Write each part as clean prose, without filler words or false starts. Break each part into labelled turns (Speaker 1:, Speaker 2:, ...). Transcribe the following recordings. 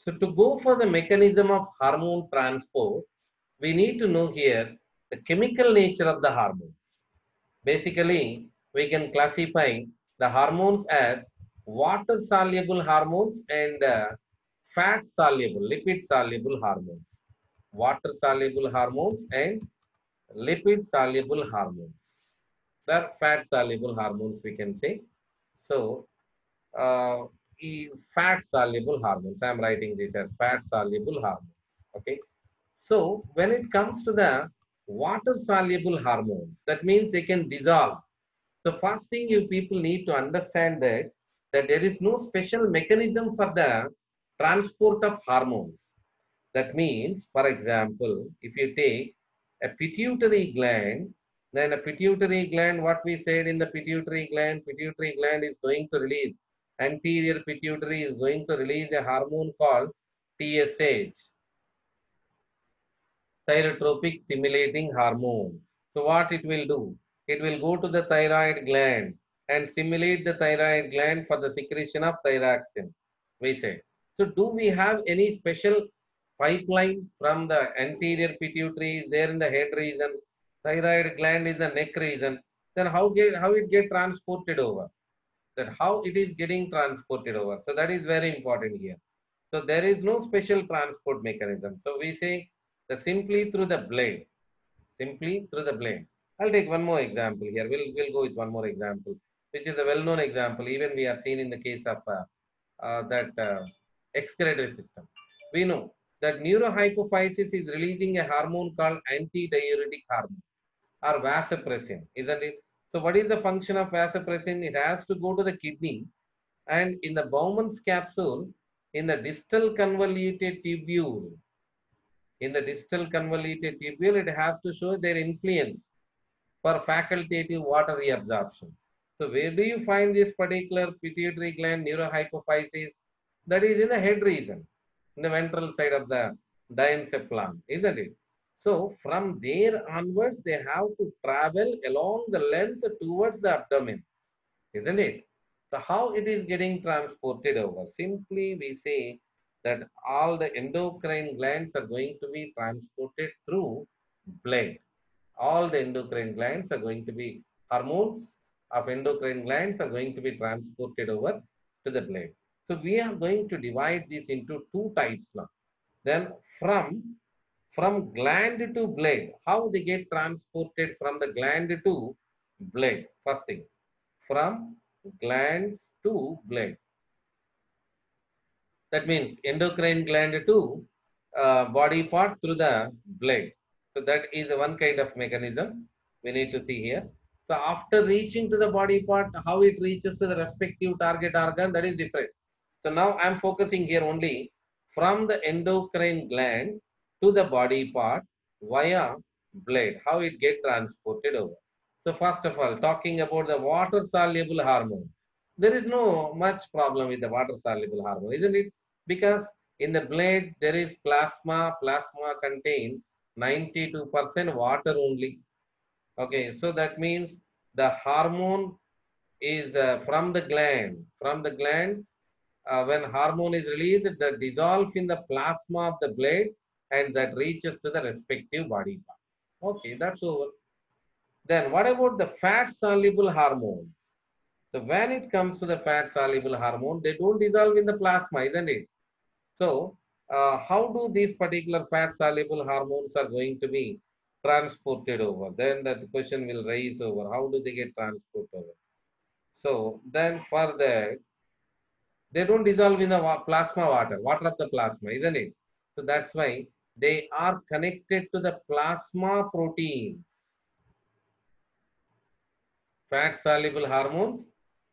Speaker 1: So to go for the mechanism of hormone transport, we need to know here the chemical nature of the hormones. Basically, we can classify the hormones as water soluble hormones and fat soluble, lipid soluble hormones. Water soluble hormones and lipid soluble hormones. The fat soluble hormones, we can say. So, uh, fat soluble hormones. I am writing this as fat soluble hormones. Okay. So, when it comes to the water soluble hormones, that means they can dissolve. So first thing you people need to understand that there is no special mechanism for the transport of hormones. That means, for example, if you take a pituitary gland, then a pituitary gland, what we said in the pituitary gland is going to release, anterior pituitary is going to release a hormone called TSH, thyrotropic stimulating hormone. So what it will do? It will go to the thyroid gland and stimulate the thyroid gland for the secretion of thyroxine, we said. So do we have any special pipeline from the anterior pituitary is there in the head region, thyroid gland is the neck region, then how it get transported over? That how it is getting transported over. So that is very important here. So there is no special transport mechanism. So we say that simply through the blade, simply through the blade. I'll take one more example here. We'll go with one more example, which is a well-known example. Even we have seen in the case of that excretory system. We know that neurohypophysis is releasing a hormone called antidiuretic hormone or vasopressin, isn't it? So what is the function of vasopressin? It has to go to the kidney and in the Bowman's capsule, in the distal convoluted tubule, it has to show their influence for facultative water reabsorption. So where do you find this particular pituitary gland neurohypophysis? That is in the head region, in the ventral side of the diencephalon, isn't it? So from there onwards, they have to travel along the length towards the abdomen, isn't it? So how it is getting transported over? Simply we say that all the endocrine glands are going to be transported through blood. All the endocrine glands are going to be hormones of endocrine glands are going to be transported over to the blood. So we are going to divide this into two types now. Then from gland to blood, how they get transported from the gland to blood? First thing, from glands to blood. That means endocrine gland to body part through the blood. So that is one kind of mechanism we need to see here. So after reaching to the body part, how it reaches to the respective target organ, that is different. So now I'm focusing here only from the endocrine gland to the body part via blood, how it get transported over. So first of all, talking about the water soluble hormone, there is no much problem with the water soluble hormone, isn't it? Because in the blood there is plasma contain 92% water only. Okay, so that means the hormone is from the gland when hormone is released, that dissolves in the plasma of the blood and that reaches to the respective body part. Okay, that's over. Then what about the fat soluble hormones? So when it comes to the fat soluble hormone, they don't dissolve in the plasma, isn't it? So how do these particular fat soluble hormones are going to be transported over? Then that question will raise over. How do they get transported over? So then for that, they don't dissolve in the plasma water of the plasma, isn't it? So that's why they are connected to the plasma protein, fat soluble hormones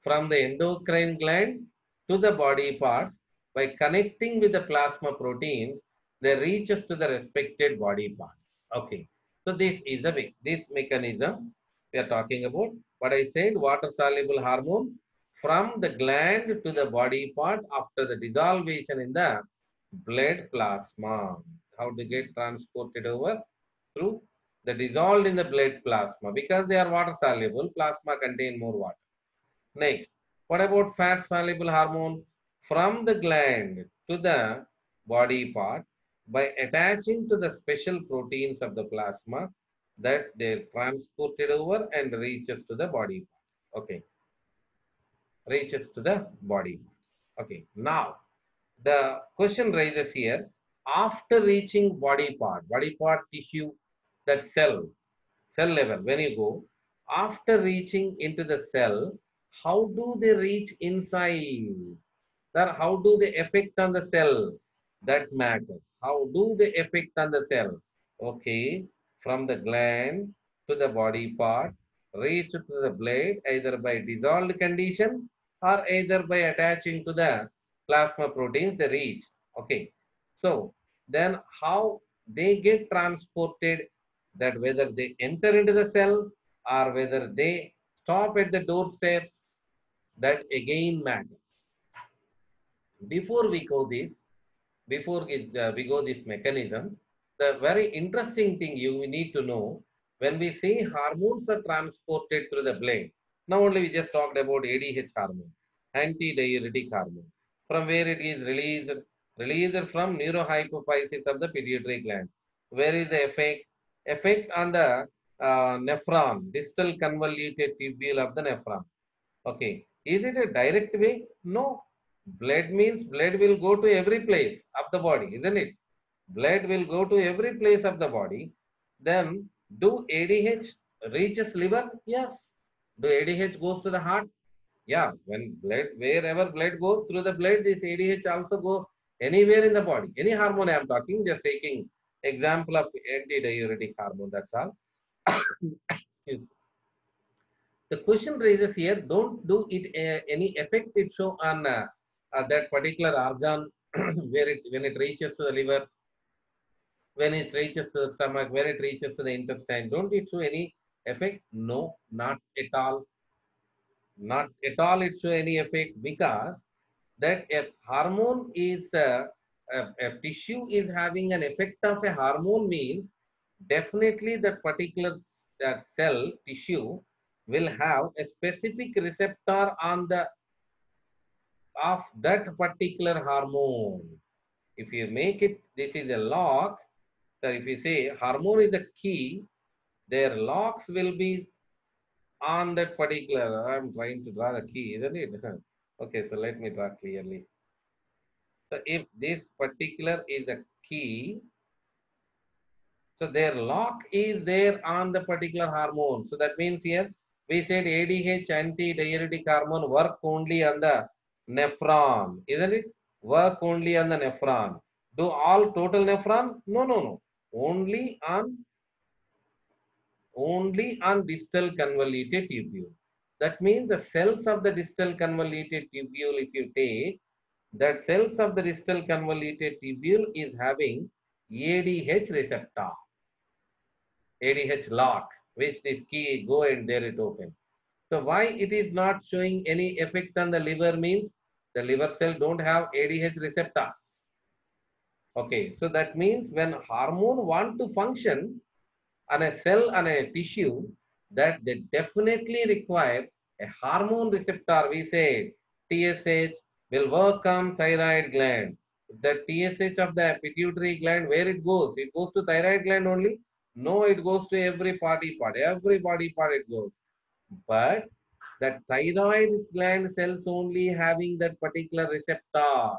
Speaker 1: from the endocrine gland to the body parts by connecting with the plasma proteins, they reaches to the respected body parts. Okay. So this is the way, this mechanism we are talking about. What I said, water soluble hormone from the gland to the body part after the dissolution in the blood plasma. How to get transported over? Through the dissolved in the blood plasma. Because they are water soluble, plasma contain more water. Next, what about fat soluble hormone? From the gland to the body part by attaching to the special proteins of the plasma that they transported over and reaches to the body part. Okay, reaches to the body. Okay, now the question raises here, after reaching body part tissue, that cell level, when you go, after reaching into the cell, how do they reach inside? Sir, how do they affect on the cell? That matters. How do they affect on the cell? Okay, from the gland to the body part, reach to the blade either by dissolved condition or either by attaching to the plasma proteins they reach. Okay, so then how they get transported, that whether they enter into the cell or whether they stop at the doorsteps, that again matters. Before we go this, we go this mechanism, the very interesting thing you need to know, when we say hormones are transported through the blood, now only we just talked about ADH hormone, antidiuretic hormone, from where it is released from neurohypophysis of the pituitary gland. Where is the effect? Effect on the nephron, distal convoluted tubule of the nephron. Okay. Is it a direct way? No. Blood means blood will go to every place of the body, isn't it? Blood will go to every place of the body. Then, do ADH reaches liver? Yes. Do ADH goes to the heart? Yeah. When blood, wherever blood goes through the blood, this ADH also go anywhere in the body. Any hormone I am talking, just taking example of antidiuretic hormone. That's all. Excuse me. The question raises here, don't do it any effect it show on that particular organ where it when it reaches to the liver, when it reaches to the stomach, where it reaches to the intestine, don't it show any effect? No, not at all. Not at all it show any effect, because that a hormone is a tissue is having an effect of a hormone means definitely that particular that cell tissue will have a specific receptor on the of that particular hormone. If you make it, this is a lock. So if you say hormone is the key, their locks will be on that particular. I'm trying to draw the key, isn't it? Okay, so let me draw clearly. So if this particular is a key, so their lock is there on the particular hormone. So that means here we said ADH antidiuretic hormone work only on the nephron, isn't it? Work only on the nephron. Do all total nephron? No, no, no. Only on distal convoluted tubule. That means the cells of the distal convoluted tubule, if you take, that cells of the distal convoluted tubule is having ADH receptor. ADH lock, which this key go and there it open. So why it is not showing any effect on the liver means the liver cell don't have ADH receptor. Okay, so that means when hormone want to function on a cell, on a tissue, that they definitely require a hormone receptor. We say TSH will work on thyroid gland. The TSH of the pituitary gland, where it goes? It goes to thyroid gland only? No, it goes to every body part. Every body part it goes. But the thyroid gland cells only having that particular receptor.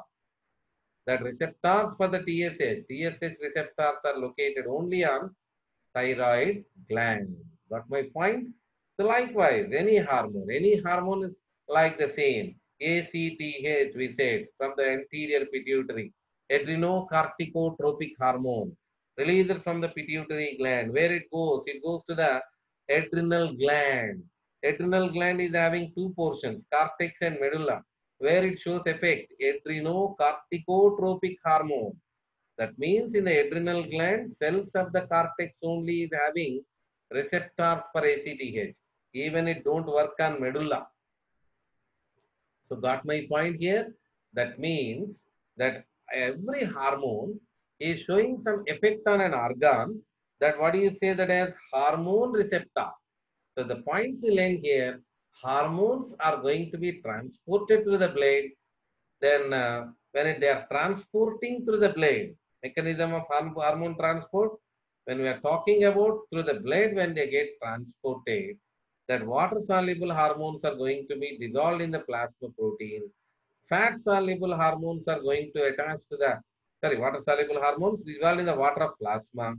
Speaker 1: That receptors for the TSH receptors are located only on thyroid gland. Got my point? So likewise, any hormone is like the same. ACTH, we said, from the anterior pituitary, adrenocorticotropic hormone, released from the pituitary gland. Where it goes? It goes to the adrenal gland. Adrenal gland is having two portions, cortex and medulla. Where it shows effect, adrenocorticotropic hormone. That means in the adrenal gland, cells of the cortex only is having receptors for ACTH. Even it don't work on medulla. So got my point here? That means that every hormone is showing some effect on an organ. That what do you say that as hormone receptor? So the points we learn here, hormones are going to be transported through the blood. Then when they are transporting through the blade, mechanism of hormone transport, when we are talking about through the blade, when they get transported, that water soluble hormones are going to be dissolved in the plasma proteins. Fat soluble hormones are going to attach to the, sorry, water soluble hormones dissolved in the water of plasma.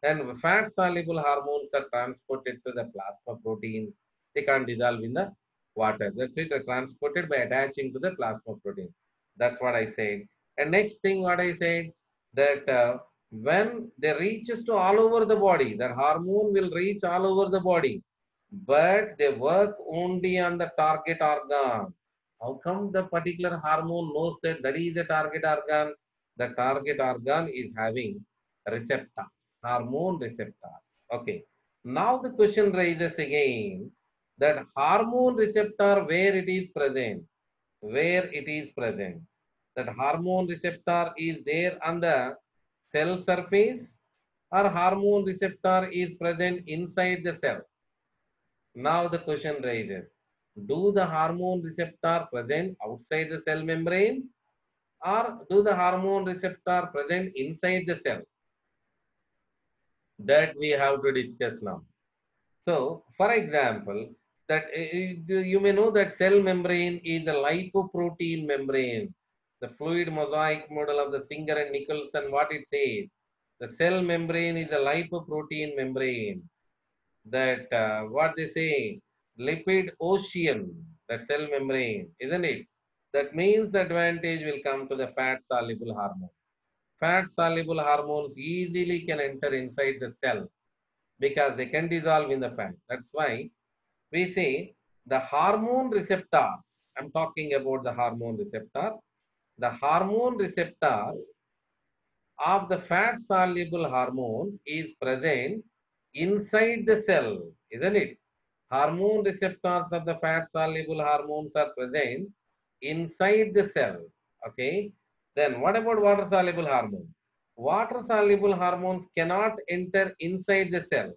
Speaker 1: And fat soluble hormones are transported to the plasma proteins. They can't dissolve in the water. That's it, they're transported by attaching to the plasma protein. That's what I said. And next thing what I said, that when they reaches to all over the body, that hormone will reach all over the body, but they work only on the target organ. How come the particular hormone knows that that is the target organ? The target organ is having receptor, hormone receptor. Okay. Now the question raises again that hormone receptor where it is present, where it is present. That hormone receptor is there on the cell surface or hormone receptor is present inside the cell. Now the question raises, do the hormone receptor present outside the cell membrane or do the hormone receptor present inside the cell? That we have to discuss now. So, for example, that you may know that cell membrane is the lipoprotein membrane, the fluid mosaic model of the Singer and Nicholson, what it says. The cell membrane is the lipoprotein membrane. That what they say, lipid ocean, that cell membrane, isn't it? That means the advantage will come to the fat soluble hormone. Fat soluble hormones easily can enter inside the cell because they can dissolve in the fat. That's why we say the hormone receptors. I'm talking about the hormone receptor. The hormone receptor of the fat soluble hormones is present inside the cell, isn't it? Hormone receptors of the fat soluble hormones are present inside the cell. Okay. Then what about water soluble hormones? Water soluble hormones cannot enter inside the cell.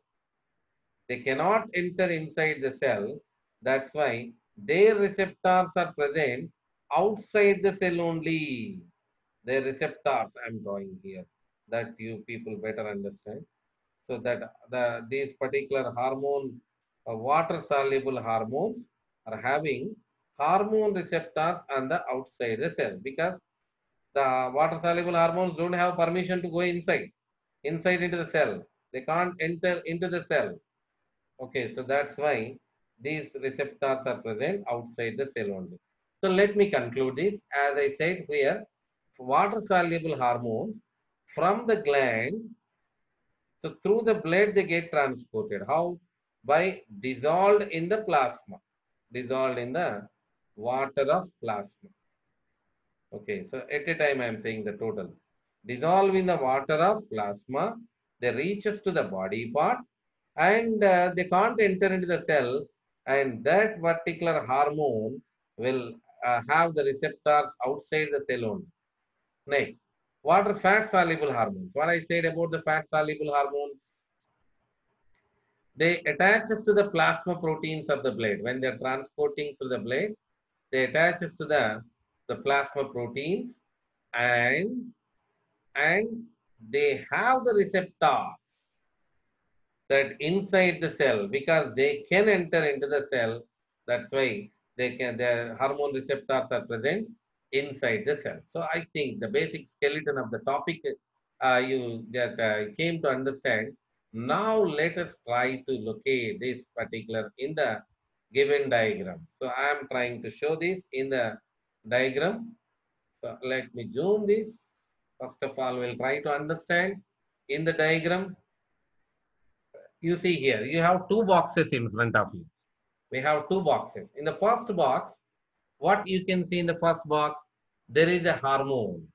Speaker 1: They cannot enter inside the cell. That's why their receptors are present outside the cell only. Their receptors I'm drawing here that you people better understand. So that these particular hormone, water soluble hormones are having hormone receptors on the outside the cell because the water soluble hormones don't have permission to go inside into the cell. They can't enter into the cell. Okay, so that's why these receptors are present outside the cell only. So let me conclude this. As I said here, water soluble hormones from the gland, so through the blood they get transported. How? By dissolved in the plasma, dissolved in the water of plasma. Okay, so at a time I am saying the total. Dissolve in the water of plasma, they reaches to the body part and they can't enter into the cell, and that particular hormone will have the receptors outside the cell only. Next, what are fat soluble hormones? What I said about the fat soluble hormones, they attaches to the plasma proteins of the blood. When they are transporting through the blood, they attaches to the plasma proteins and they have the receptor that inside the cell because they can enter into the cell. That's why they can, the hormone receptors are present inside the cell. So I think the basic skeleton of the topic you that came to understand. Now let us try to locate this particular in the given diagram. So I am trying to show this in the diagram. So let me zoom this. First of all, we'll try to understand in the diagram. You see here, you have two boxes in front of you. We have two boxes. In the first box, what you can see in the first box, there is a hormone.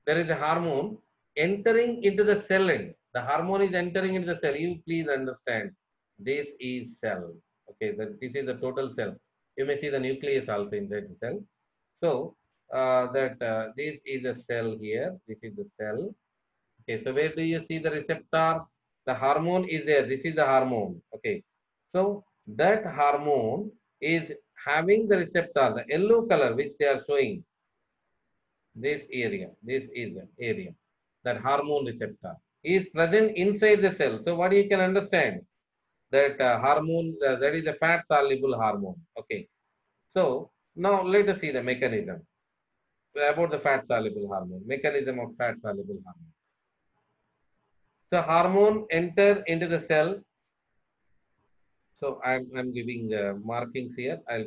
Speaker 1: There is a hormone entering into the cell end. The hormone is entering into the cell. You please understand. This is cell. Okay, this is the total cell. You may see the nucleus also inside the cell. So this is the cell here. This is the cell. Okay, so where do you see the receptor? The hormone is there. This is the hormone. Okay, so that hormone is having the receptor, the yellow color which they are showing. this area, this is the area, that hormone receptor is present inside the cell. So what you can understand that hormone, that is a fat soluble hormone. Okay. So now let us see the mechanism about the fat soluble hormone, mechanism of fat soluble hormone. So hormone enter into the cell. So I'm giving markings here. I'll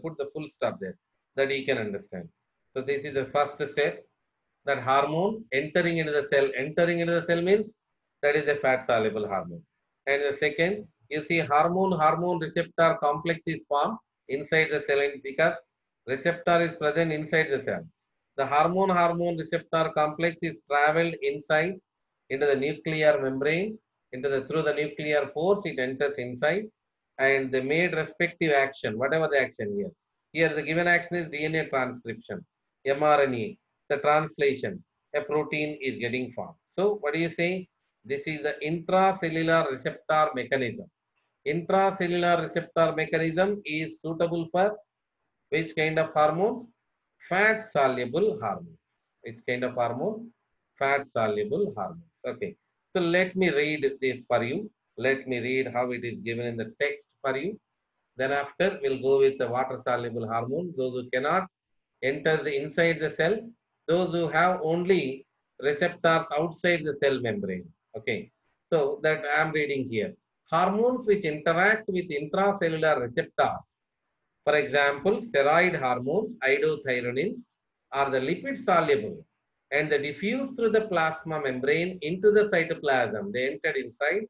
Speaker 1: put the full stop there that you can understand. So this is the first step, that hormone entering into the cell. Entering into the cell means that is a fat soluble hormone. And the second, you see hormone receptor complex is formed inside the cell because receptor is present inside the cell. The hormone receptor complex is traveled inside into the nuclear membrane, through the nuclear pores, it enters inside, and they made respective action, whatever the action here. Here the given action is DNA transcription, mRNA, the translation, a protein is getting formed. So what do you say? This is the intracellular receptor mechanism. Intracellular receptor mechanism is suitable for which kind of hormones? Fat soluble hormones. Which kind of hormone? Fat soluble hormones. Okay. So let me read this for you. Let me read how it is given in the text for you. Then after we'll go with the water soluble hormone. Those who cannot enter the inside the cell, those who have only receptors outside the cell membrane. Okay. So that I am reading here. Hormones which interact with intracellular receptors, for example, steroid hormones, iodothyronins, are the lipid soluble and they diffuse through the plasma membrane into the cytoplasm. They entered inside.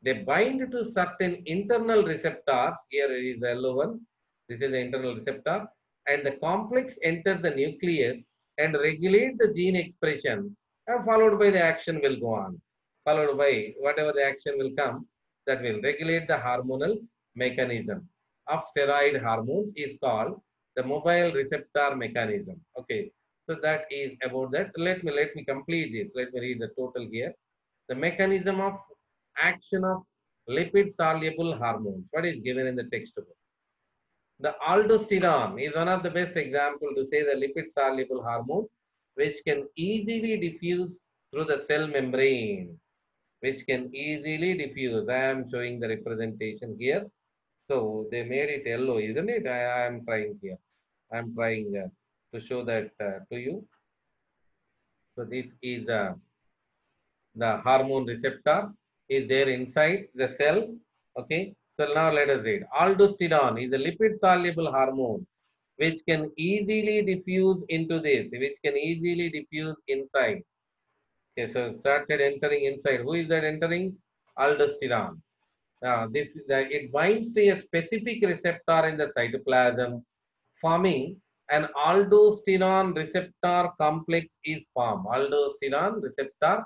Speaker 1: They bind to certain internal receptors. Here is the yellow one. This is the internal receptor. And the complex enters the nucleus and regulate the gene expression. And followed by the action will go on. Followed by whatever the action will come, that will regulate the hormonal mechanism of steroid hormones is called the mobile receptor mechanism. Okay, so that is about that. Let me complete this. Let me read the total here. The mechanism of action of lipid soluble hormones. What is given in the textbook? The aldosterone is one of the best example to say the lipid soluble hormone, which can easily diffuse through the cell membrane. Which can easily diffuse. I am showing the representation here. So they made it yellow, isn't it? I am trying here. I am trying to show that to you. So this is the hormone receptor is there inside the cell. Okay. So now let us read. Aldosterone is a lipid soluble hormone which can easily diffuse into this, which can easily diffuse inside. Okay, so started entering inside. Who is that entering? Aldosterone. It binds to a specific receptor in the cytoplasm, forming an aldosterone receptor complex is formed. Aldosterone receptor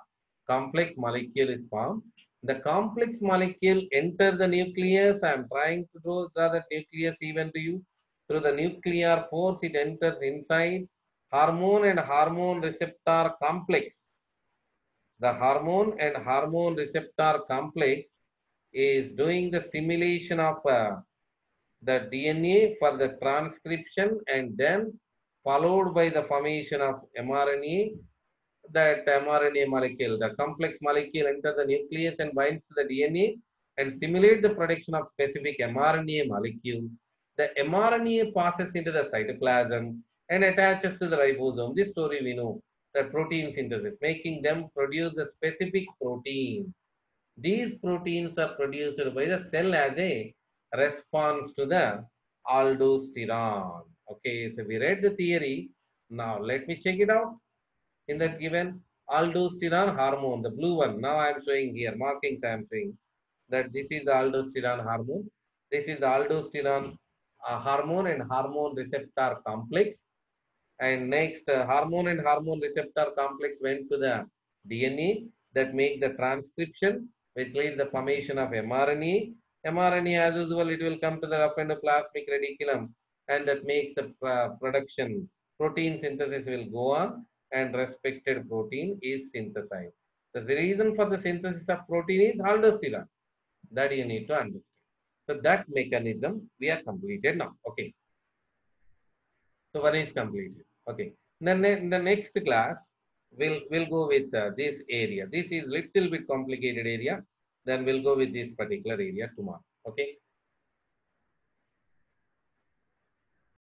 Speaker 1: complex molecule is formed. The complex molecule enter the nucleus. I am trying to draw the nucleus even to you. Through the nuclear pores, it enters inside. Hormone and hormone receptor complex. The hormone and hormone receptor complex is doing the stimulation of the DNA for the transcription and then followed by the formation of mRNA. That mRNA molecule, the complex molecule enters the nucleus and binds to the DNA and stimulate the production of specific mRNA molecule. The mRNA passes into the cytoplasm and attaches to the ribosome. This story we know, that protein synthesis, making them produce a specific protein. These proteins are produced by the cell as a response to the aldosterone. Okay, so we read the theory. Now let me check it out. In that given aldosterone hormone, the blue one. Now I am showing here, markings I am showing that this is the aldosterone hormone. This is the aldosterone hormone and hormone receptor complex. And next, hormone and hormone receptor complex went to the DNA that make the transcription, which leads the formation of mRNA. mRNA, as usual, it will come to the rough endoplasmic reticulum, and that makes the production. Protein synthesis will go on, and respected protein is synthesized. The reason for the synthesis of protein is aldosterone. That you need to understand. So that mechanism we are completed now. Okay. So one is completed. Okay. Then in the next class, we'll go with this area. This is little bit complicated area. Then we'll go with this particular area tomorrow. Okay.